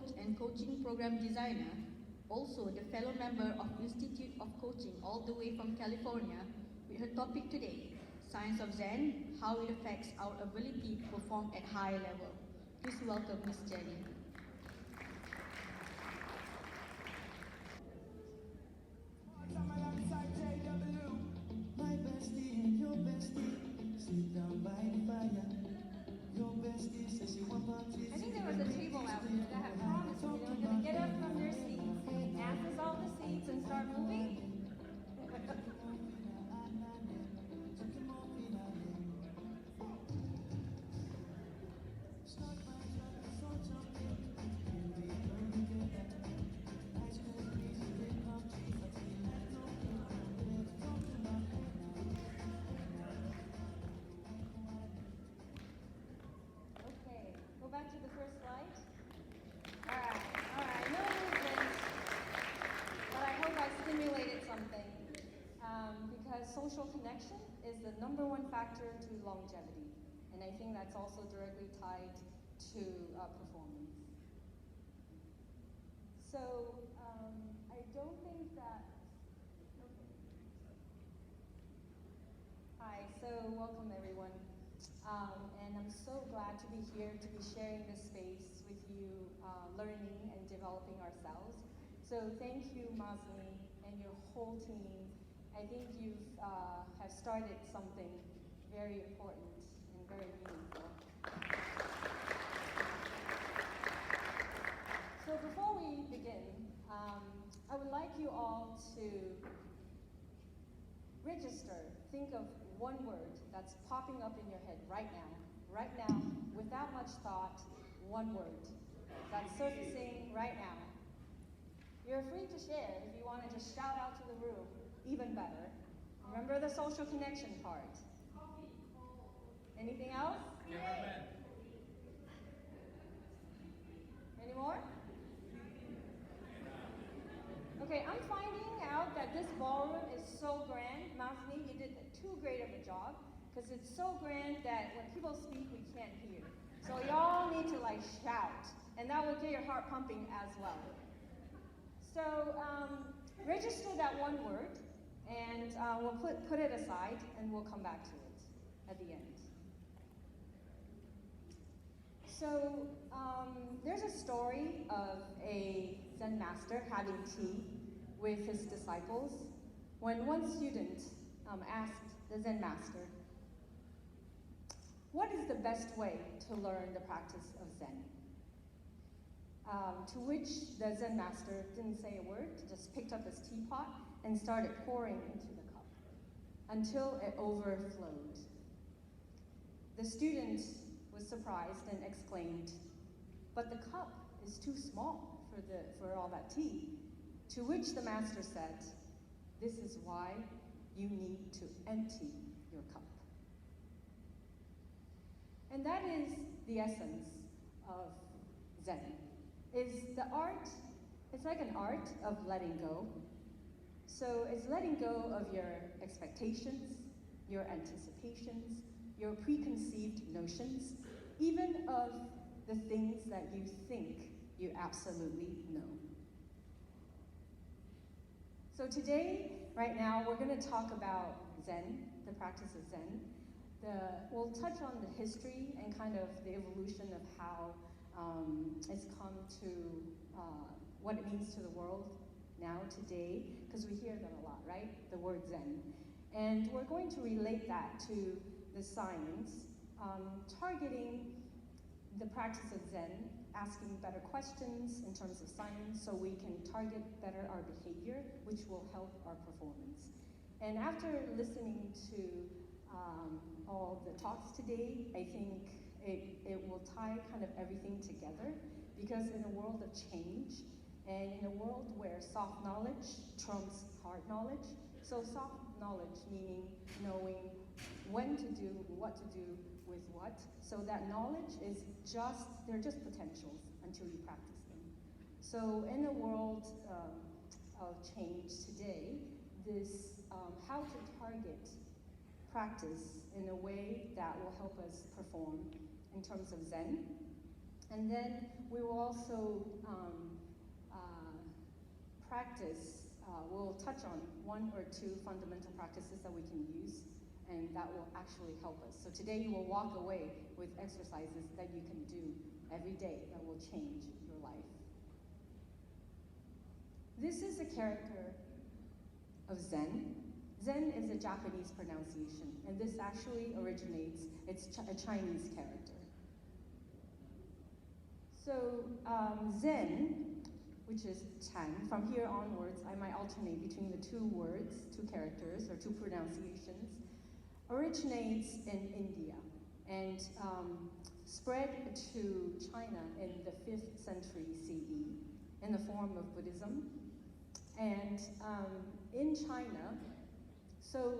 coach and coaching program designer, also the fellow member of Institute of Coaching all the way from California, with her topic today, Science of Zen, how it affects our ability to perform at high level. Please welcome Ms. Jenny. My bestie and your bestie sit down by the fire. Your bestie says she want parties. I think there was a table out here that had promised me they were going to get up from their seats, answers all the seats, and start moving. Okay, go back to the first slide. All right, no movement, but I hope I stimulated something, because social connection is the #1 factor to longevity, and I think that's also directly tied to performance. So I don't think that. Okay. Hi, so welcome everyone. And I'm so glad to be here to be sharing this space with you, learning and developing ourselves. So thank you, Masni, and your whole team. I think you've have started something very important and very meaningful. So before we begin, I would like you all to register, think of one word that's popping up in your head right now, without much thought, one word that's surfacing right now. You're free to share. If you want to just shout out to the room, even better. Remember the social connection part. Coffee. Anything else? Cameraman. Any more? Okay, I'm finding out that this ballroom is so grand. Masni, you did too great of a job, because it's so grand that when people speak, we can't hear. So y'all need to like shout, and that will get your heart pumping as well. So register that one word, and we'll put it aside, and we'll come back to it at the end. So there's a story of a Zen master having tea with his disciples when one student asked the Zen master, "What is the best way to learn the practice of Zen?" To which the Zen master didn't say a word, just picked up his teapot and started pouring into the cup until it overflowed. The student was surprised and exclaimed, "But the cup is too small for all that tea." To which the master said, "This is why you need to empty your cup." And that is the essence of Zen. It's like an art of letting go. So it's letting go of your expectations, your anticipations, your preconceived notions, even of the things that you think you absolutely know. So today, right now, we're going to talk about Zen, the practice of Zen. We'll touch on the history and kind of the evolution of how it's come to what it means to the world now, today, because we hear that a lot, right? The word Zen. And we're going to relate that to the science, targeting the practice of Zen, asking better questions in terms of science so we can target better our behavior, which will help our performance. And after listening to all the talks today, I think it will tie kind of everything together, because in a world of change, and in a world where soft knowledge trumps hard knowledge, so soft knowledge meaning knowing when to do, what to do with what, so that knowledge is they're just potentials until you practice them. So in a world of change today, this how to target practice in a way that will help us perform in terms of Zen And then we will also practice, we'll touch on one or two fundamental practices that we can use, and that will actually help us. So today you will walk away with exercises that you can do every day that will change your life. This is a character of Zen. Zen is a Japanese pronunciation, and this actually originates, it's a Chinese character. So Zen, which is 10, from here onwards, I might alternate between the two words, two characters, or two pronunciations, originates in India and spread to China in the 5th century CE in the form of Buddhism. And in China, so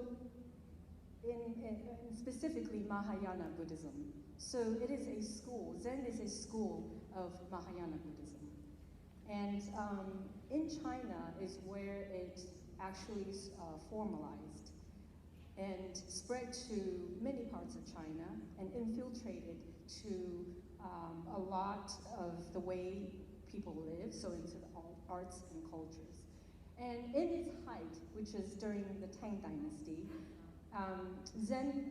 in specifically Mahayana Buddhism. So it is a school, Zen is a school of Mahayana Buddhism. And in China is where it actually formalized and spread to many parts of China and infiltrated to a lot of the way people live, so into the arts and cultures. And in its height, which is during the Tang Dynasty, Zen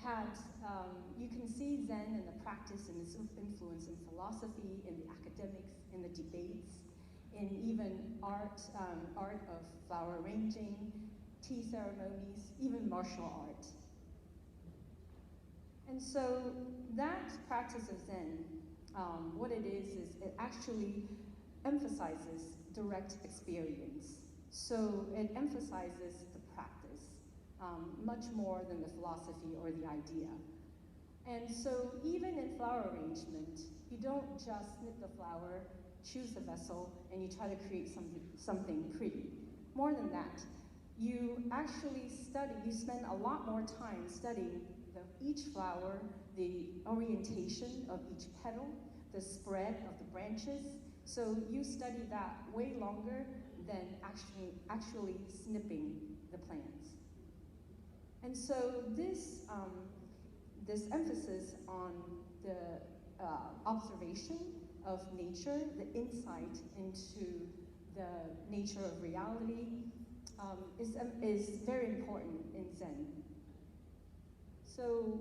had, you can see Zen in the practice and its influence in philosophy, in the academics, in the debates, in even art, art of flower arranging, tea ceremonies, even martial art. And so that practice of Zen, what it is it actually emphasizes direct experience. So it emphasizes the practice much more than the philosophy or the idea. And so even in flower arrangement, you don't just snip the flower, choose the vessel, and you try to create something pretty. More than that, you actually study, you spend a lot more time studying each flower, the orientation of each petal, the spread of the branches. So you study that way longer than actually snipping the plants. And so this emphasis on the observation of nature, the insight into the nature of reality, is very important in Zen. So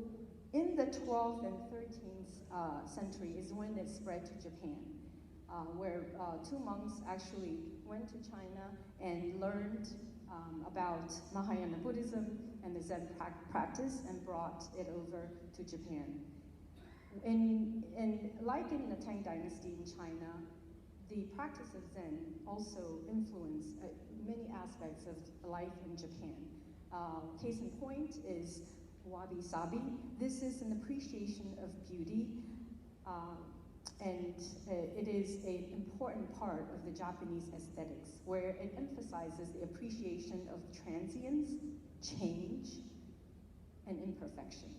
in the 12th and 13th century is when it spread to Japan, where two monks actually went to China and learned about Mahayana Buddhism and the Zen practice and brought it over to Japan. And like in the Tang Dynasty in China, the practice of Zen also influenced many aspects of life in Japan. Case in point is wabi-sabi. This is an appreciation of beauty, and it is an important part of the Japanese aesthetics, where it emphasizes the appreciation of transience, change, and imperfection.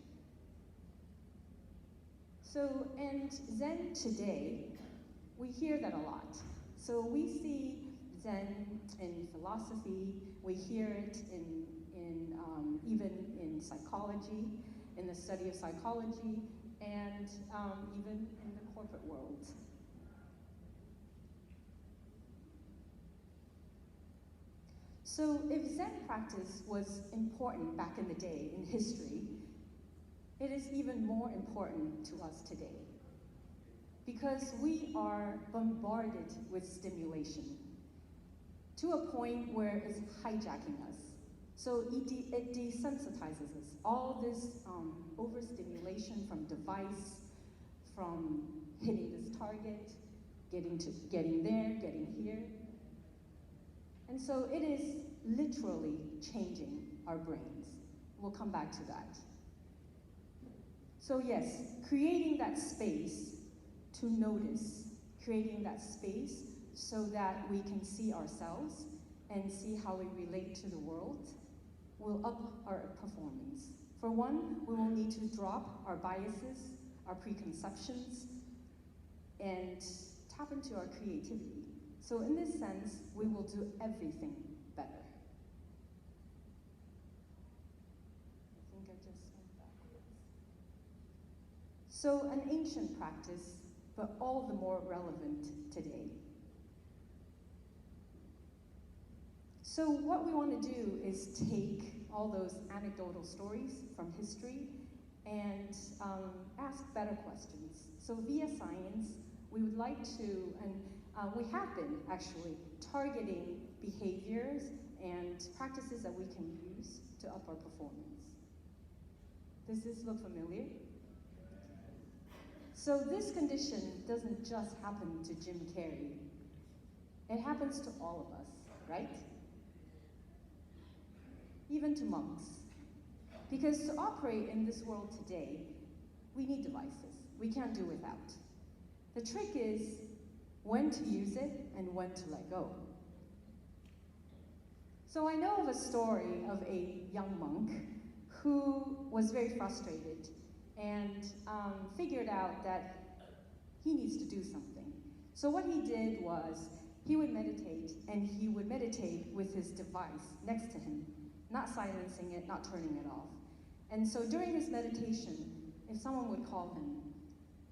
So, and Zen today, we hear that a lot. So we see Zen in philosophy, we hear it even in psychology, in the study of psychology, and even in the corporate world. So if Zen practice was important back in the day in history, it is even more important to us today, because we are bombarded with stimulation to a point where it's hijacking us. So it desensitizes us. All this overstimulation from device, from hitting this target, getting there, getting here. And so it is literally changing our brains. We'll come back to that. So yes, creating that space to notice, creating that space so that we can see ourselves and see how we relate to the world will up our performance. For one, we will need to drop our biases, our preconceptions, and tap into our creativity. So in this sense, we will do everything better. I think I just went backwards. So an ancient practice, but all the more relevant today. So what we want to do is take all those anecdotal stories from history and ask better questions. So via science, we would like to, and we have been actually targeting behaviors and practices that we can use to up our performance. Does this look familiar? So this condition doesn't just happen to Jim Carrey. It happens to all of us, right? Even to monks. Because to operate in this world today, we need devices. We can't do without. The trick is when to use it and when to let go. So I know of a story of a young monk who was very frustrated and figured out that he needs to do something. So what he did was he would meditate, and he would meditate with his device next to him, not silencing it, not turning it off. And so during his meditation, if someone would call him,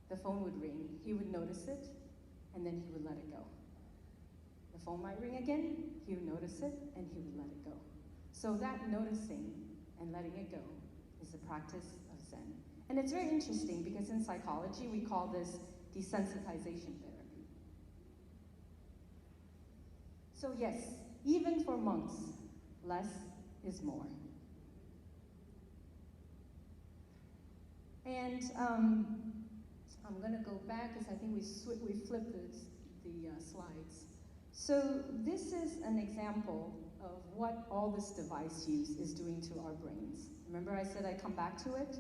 the phone would ring, he would notice it, and then he would let it go. The phone might ring again, he would notice it, and he would let it go. So that noticing and letting it go is the practice of Zen. And it's very interesting because in psychology, we call this desensitization therapy. So yes, even for monks, less is more. And I'm going to go back because I think we flipped the slides. So this is an example of what all this device use is doing to our brains. Remember I said I'd come back to it?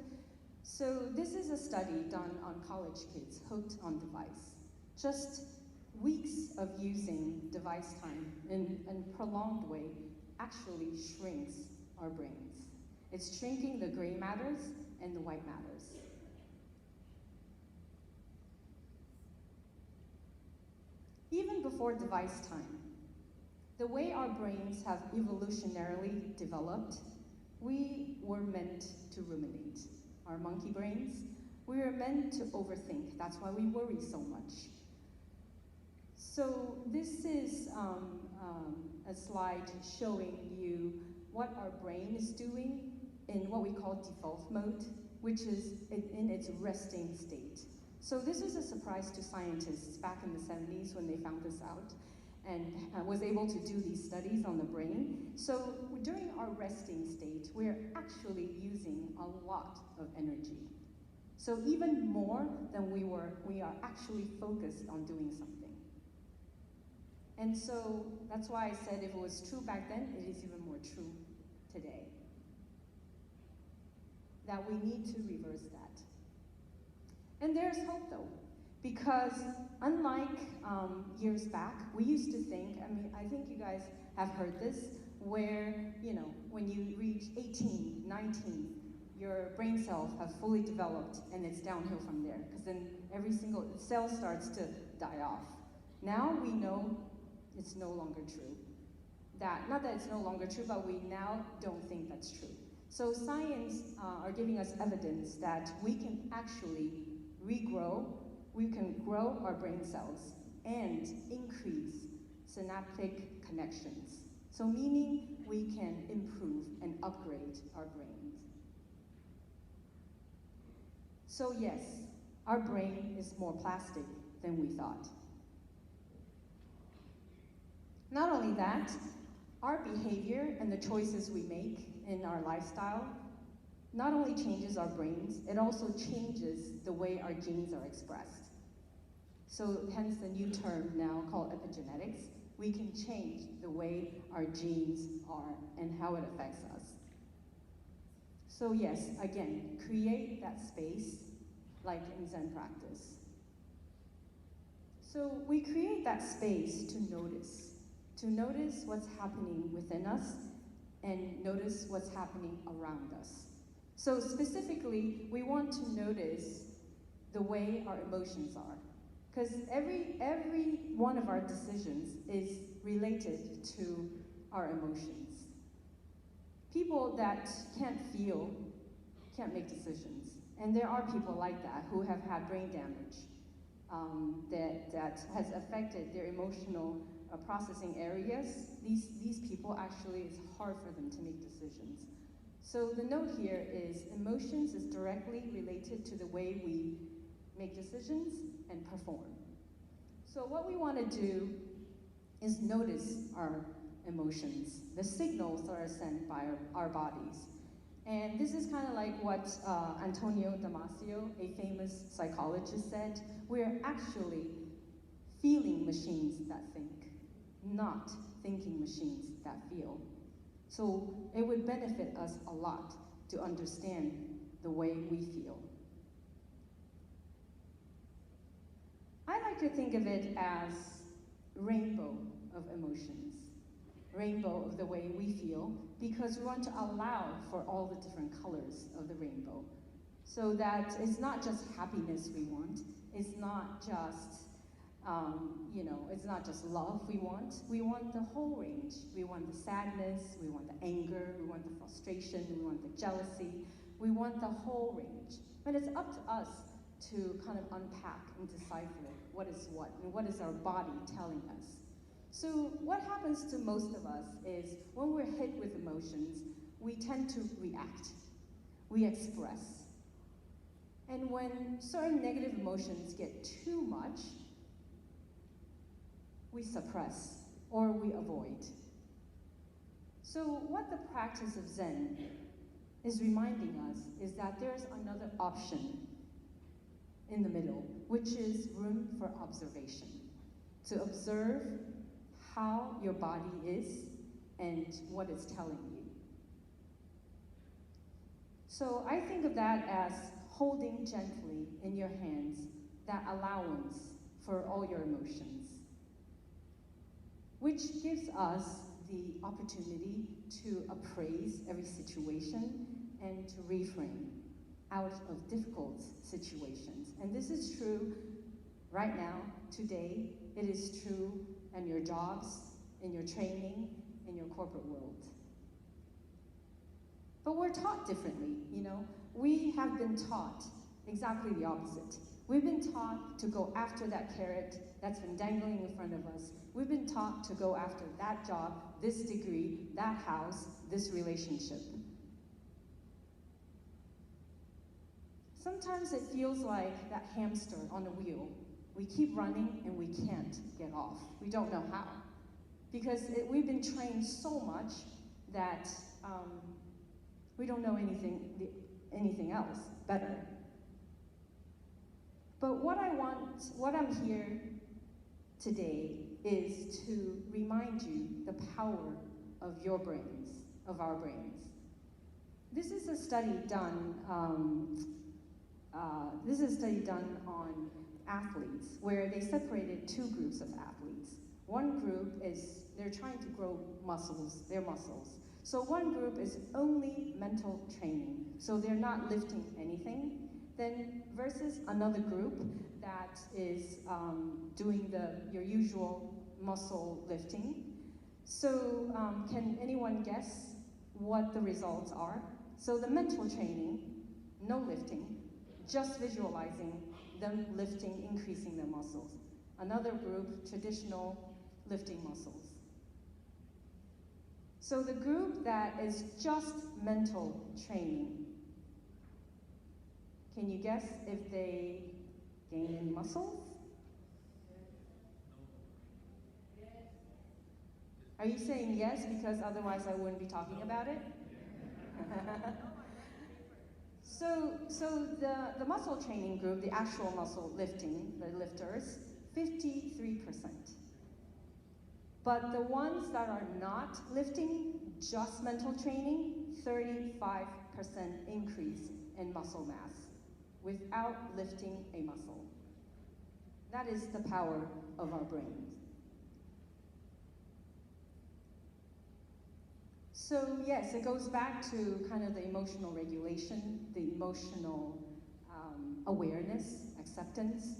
So this is a study done on college kids hooked on device. Just weeks of using device time in a prolonged way actually shrinks our brains. It's shrinking the gray matters and the white matters. Even before device time, the way our brains have evolutionarily developed, we were meant to ruminate. Our monkey brains, we were meant to overthink. That's why we worry so much. So this is a slide showing you what our brain is doing in what we call default mode, which is in its resting state. So this was a surprise to scientists back in the 70s when they found this out and was able to do these studies on the brain. So during our resting state, we're actually using a lot of energy. So even more than we are actually focused on doing something. And so that's why I said if it was true back then, it is even more true today. That we need to reverse that. And there's hope though, because unlike years back, we used to think, I think you guys have heard this, where, when you reach 18, 19, your brain cells have fully developed and it's downhill from there, because then every single cell starts to die off. Now we know it's no longer true. Not that it's no longer true, but we now don't think that's true. So science are giving us evidence that we can actually regrow, we can grow our brain cells and increase synaptic connections. So meaning we can improve and upgrade our brains. So yes, our brain is more plastic than we thought. Not only that, our behavior and the choices we make in our lifestyle not only changes our brains, it also changes the way our genes are expressed. So hence the new term now called epigenetics. We can change the way our genes are and how it affects us. So yes, again, create that space like in Zen practice. So we create that space to notice what's happening within us and notice what's happening around us. So specifically, we want to notice the way our emotions are, because every one of our decisions is related to our emotions. People that can't feel can't make decisions, And there are people like that who have had brain damage that has affected their emotional processing areas. These people actually, it's hard for them to make decisions. So the note here is emotions is directly related to the way we make decisions and perform. So what we want to do is notice our emotions, the signals that are sent by our bodies. And this is kind of like what Antonio Damasio, a famous psychologist, said. We're actually feeling machines that think, not thinking machines that feel. So it would benefit us a lot to understand the way we feel. I like to think of it as rainbow of emotions, rainbow of the way we feel, because we want to allow for all the different colors of the rainbow, so that it's not just happiness we want, it's not just, it's not just love we want the whole range. We want the sadness, we want the anger, we want the frustration, we want the jealousy, we want the whole range. But it's up to us to kind of unpack and decipher what is what, and what is our body telling us. So what happens to most of us is when we're hit with emotions, we tend to react, we express. And when certain negative emotions get too much, we suppress or we avoid. So what the practice of Zen is reminding us is that there's another option in the middle, which is room for observation. To observe how your body is and what it's telling you. So I think of that as holding gently in your hands that allowance for all your emotions, which gives us the opportunity to appraise every situation and to reframe out of difficult situations. And this is true right now, today. It is true in your jobs, in your training, in your corporate world. But we're taught differently, We have been taught exactly the opposite. We've been taught to go after that carrot that's been dangling in front of us. We've been taught to go after that job, this degree, that house, this relationship. Sometimes it feels like that hamster on a wheel. We keep running and we can't get off. We don't know how. Because we've been trained so much that we don't know anything else better. But what I'm here today is to remind you the power of your brains, of our brains. This is a study done on athletes, where they separated two groups of athletes. One group they're trying to grow their muscles. So one group is only mental training, so they're not lifting anything. Then versus another group that is doing your usual muscle lifting. So can anyone guess what the results are? So the mental training, no lifting, just visualizing them lifting, increasing their muscles. Another group, traditional lifting muscles. So the group that is just mental training, can you guess if they gain any muscles? Are you saying yes because otherwise I wouldn't be talking about it? So the muscle training group, the actual muscle lifting, the lifters, 53%. But the ones that are not lifting, just mental training, 35% increase in muscle mass without lifting a muscle. That is the power of our brains. So yes, it goes back to kind of the emotional regulation, the emotional awareness, acceptance.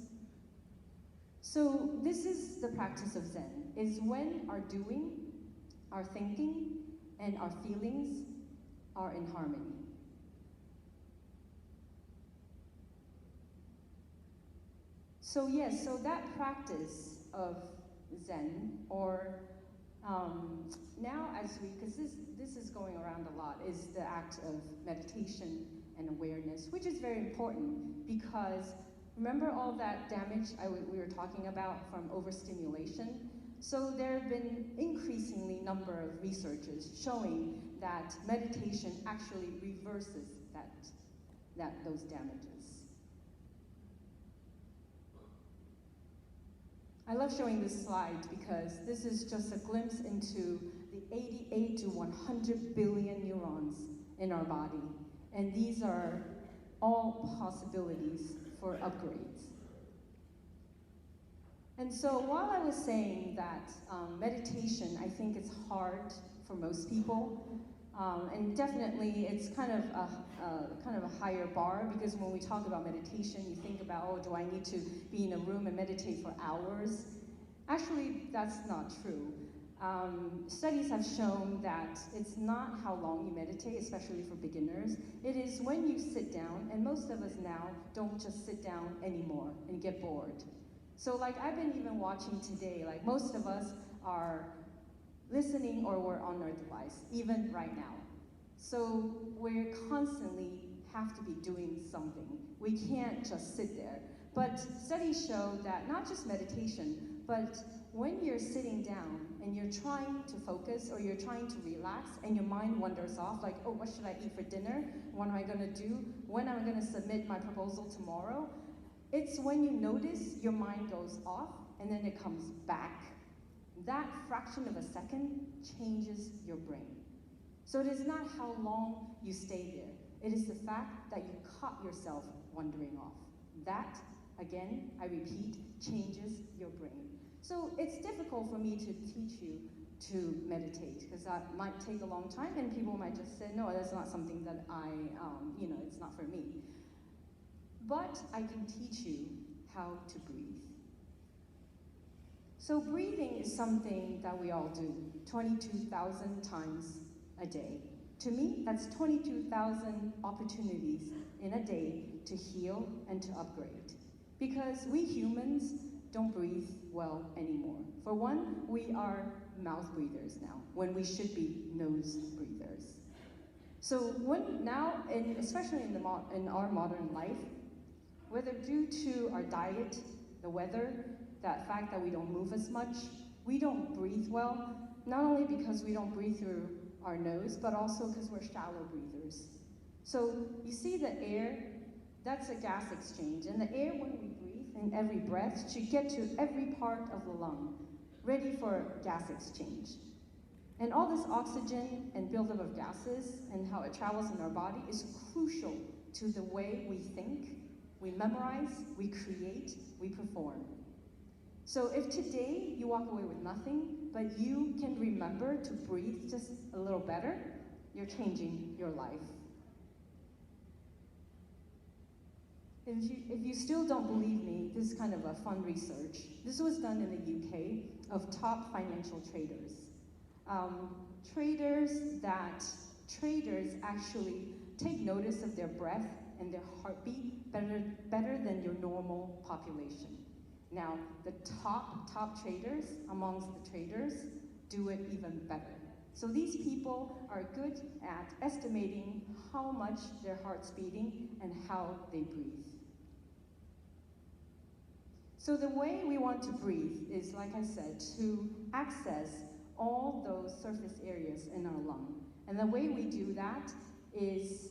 So this is the practice of Zen, is when our doing, our thinking, and our feelings are in harmony. So yes, so that practice of Zen, or now as we, because this is going around a lot, is the act of meditation and awareness, which is very important because remember all that damage we were talking about from overstimulation? So there have been increasingly number of researchers showing that meditation actually reverses those damages. I love showing this slide because this is just a glimpse into the 88 to 100 billion neurons in our body. And these are all possibilities for upgrades. And so while I was saying that meditation, I think it's hard for most people, and definitely it's kind of a higher bar, because when we talk about meditation, you think about, oh, do I need to be in a room and meditate for hours? Actually, that's not true. Studies have shown that it's not how long you meditate, especially for beginners. It is when you sit down, and most of us now don't just sit down anymore and get bored. So like I've been even watching today, like most of us are listening or we're on our device, even right now. So we constantly have to be doing something. We can't just sit there. But studies show that not just meditation, but when you're sitting down and you're trying to focus or you're trying to relax and your mind wanders off, like, oh, what should I eat for dinner? What am I gonna do? When am I gonna submit my proposal tomorrow? It's when you notice your mind goes off and then it comes back. That fraction of a second changes your brain. So it is not how long you stay there. It is the fact that you caught yourself wandering off. That, again, I repeat, changes your brain. So it's difficult for me to teach you to meditate, because that might take a long time and people might just say, no, that's not something that it's not for me. But I can teach you how to breathe. So breathing is something that we all do 22,000 times a day. To me, that's 22,000 opportunities in a day to heal and to upgrade. Because we humans don't breathe well anymore. For one, we are mouth breathers now, when we should be nose breathers. So especially in our modern life, whether due to our diet, the weather, that fact that we don't move as much, we don't breathe well, not only because we don't breathe through our nose, but also because we're shallow breathers. So you see the air, that's a gas exchange, and the air when we breathe in every breath should get to every part of the lung, ready for gas exchange. And all this oxygen and buildup of gases and how it travels in our body is crucial to the way we think, we memorize, we create, we perform. So if today you walk away with nothing, but you can remember to breathe just a little better, you're changing your life. If you still don't believe me, this is kind of a fun research. This was done in the UK of top financial traders. Traders actually take notice of their breath and their heartbeat better than your normal population. Now, the top traders amongst the traders do it even better. So these people are good at estimating how much their heart's beating and how they breathe. So the way we want to breathe is, like I said, to access all those surface areas in our lung. And the way we do that is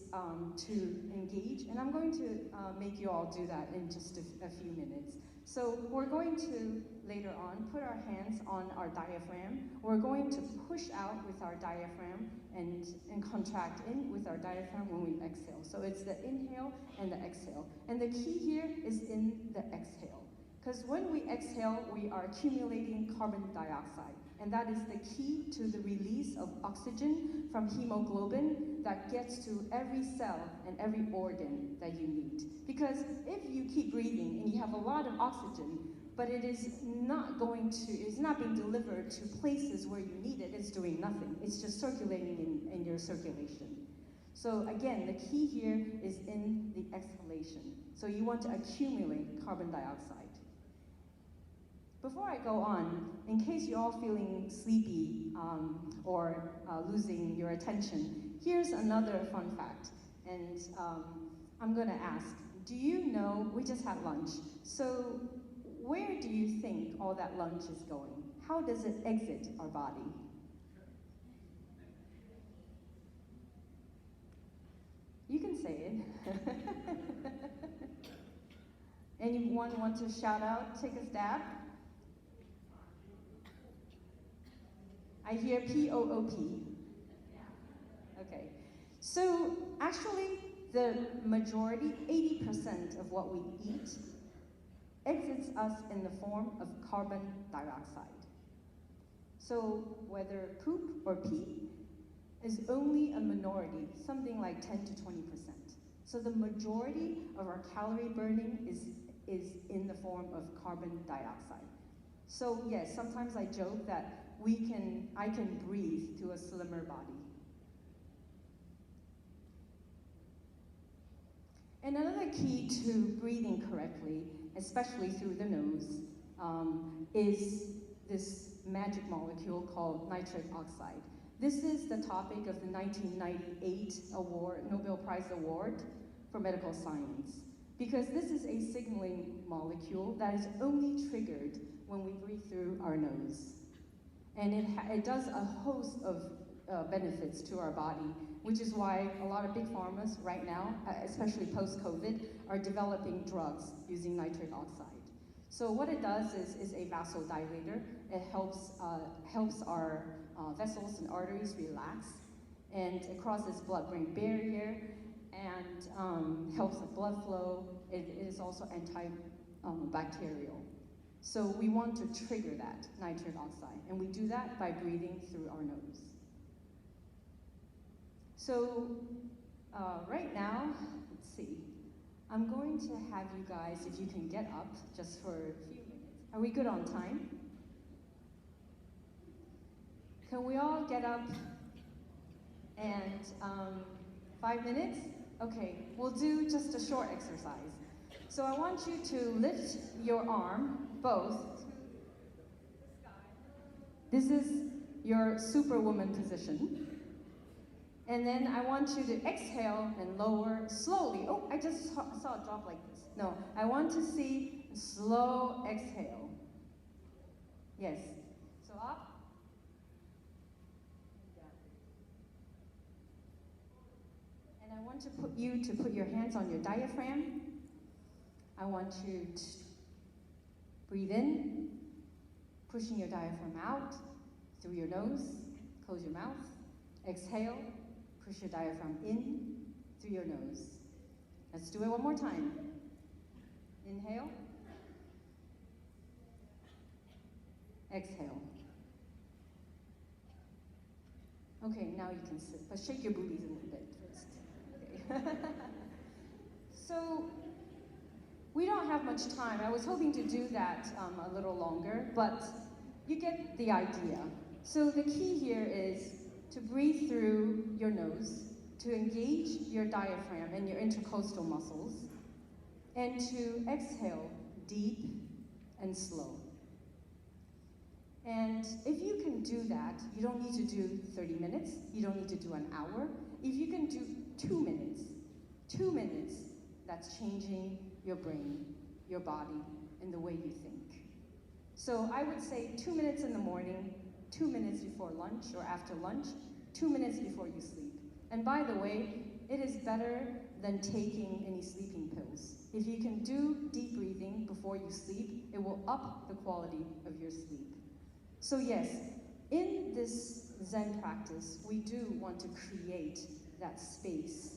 to engage, and I'm going to make you all do that in just a few minutes. So we're going to, later on, put our hands on our diaphragm. We're going to push out with our diaphragm and contract in with our diaphragm when we exhale. So it's the inhale and the exhale. And the key here is in the exhale. Because when we exhale, we are accumulating carbon dioxide. And that is the key to the release of oxygen from hemoglobin that gets to every cell and every organ that you need. Because if you keep breathing and you have a lot of oxygen, but it is not being delivered to places where you need it, it's doing nothing. It's just circulating in your circulation. So again, the key here is in the exhalation. So you want to accumulate carbon dioxide. Before I go on, in case you're all feeling sleepy or losing your attention, here's another fun fact. And I'm gonna ask, do you know, we just had lunch, so where do you think all that lunch is going? How does it exit our body? You can say it. Anyone want to shout out, take a stab? I hear P-O-O-P. Okay. So actually, the majority, 80% of what we eat, exits us in the form of carbon dioxide. So whether poop or pee is only a minority, something like 10 to 20%. So the majority of our calorie burning is in the form of carbon dioxide. So yes, sometimes I joke that I can breathe to a slimmer body. And another key to breathing correctly, especially through the nose, is this magic molecule called nitric oxide. This is the topic of the 1998 Nobel Prize Award for Medical Science, because this is a signaling molecule that is only triggered when we breathe through our nose. And it does a host of benefits to our body, which is why a lot of big pharmas right now, especially post-COVID, are developing drugs using nitric oxide. So what it does is a vasodilator. It helps our vessels and arteries relax, and it crosses blood-brain barrier and helps the blood flow. It is also antibacterial. So we want to trigger that nitric oxide, and we do that by breathing through our nose. So right now, let's see, I'm going to have you guys, if you can get up just for a few minutes. Are we good on time? Can we all get up and 5 minutes? Okay, we'll do just a short exercise. So I want you to lift your arm, both. This is your superwoman position. And then I want you to exhale and lower slowly. Oh, I just saw it drop like this. No, I want to see slow exhale. Yes. So up. And down. And I want you to put your hands on your diaphragm. I want you to breathe in, pushing your diaphragm out through your nose, close your mouth, exhale, push your diaphragm in through your nose. Let's do it one more time. Inhale, exhale. Okay, now you can sit, but shake your boobies a little bit first. Okay. So, we don't have much time. I was hoping to do that a little longer, but you get the idea. So the key here is to breathe through your nose, to engage your diaphragm and your intercostal muscles, and to exhale deep and slow. And if you can do that, you don't need to do 30 minutes, you don't need to do an hour. If you can do 2 minutes, that's changing your brain, your body, and the way you think. So I would say 2 minutes in the morning, 2 minutes before lunch or after lunch, 2 minutes before you sleep. And by the way, it is better than taking any sleeping pills. If you can do deep breathing before you sleep, it will up the quality of your sleep. So yes, in this Zen practice, we do want to create that space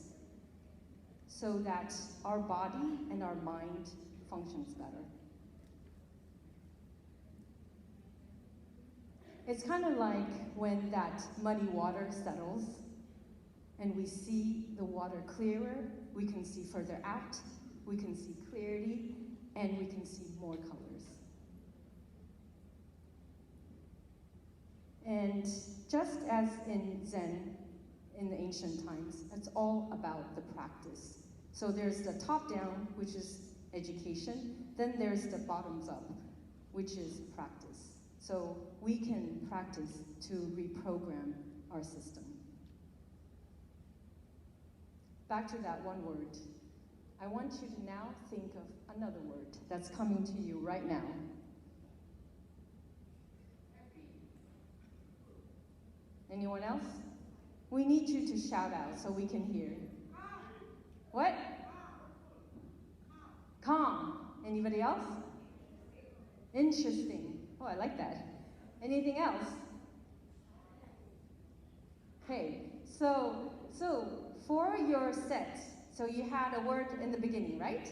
so that our body and our mind functions better. It's kind of like when that muddy water settles and we see the water clearer, we can see further out, we can see clarity, and we can see more colors. And just as in Zen in the ancient times, it's all about the practice. So there's the top down, which is education, then there's the bottoms up, which is practice. So we can practice to reprogram our system. Back to that one word. I want you to now think of another word that's coming to you right now. Anyone else? We need you to shout out so we can hear. What? Calm. Anybody else? Interesting. Oh, I like that. Anything else? Okay, so for your set, so you had a word in the beginning, right?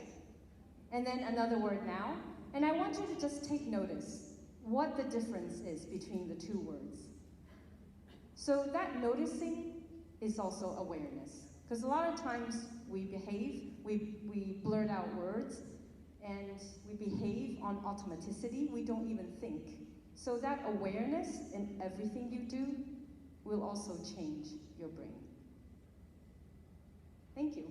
And then another word now. And I want you to just take notice what the difference is between the two words. So that noticing is also awareness. Because a lot of times we behave, we blurt out words, and we behave on automaticity, we don't even think. So that awareness in everything you do will also change your brain. Thank you.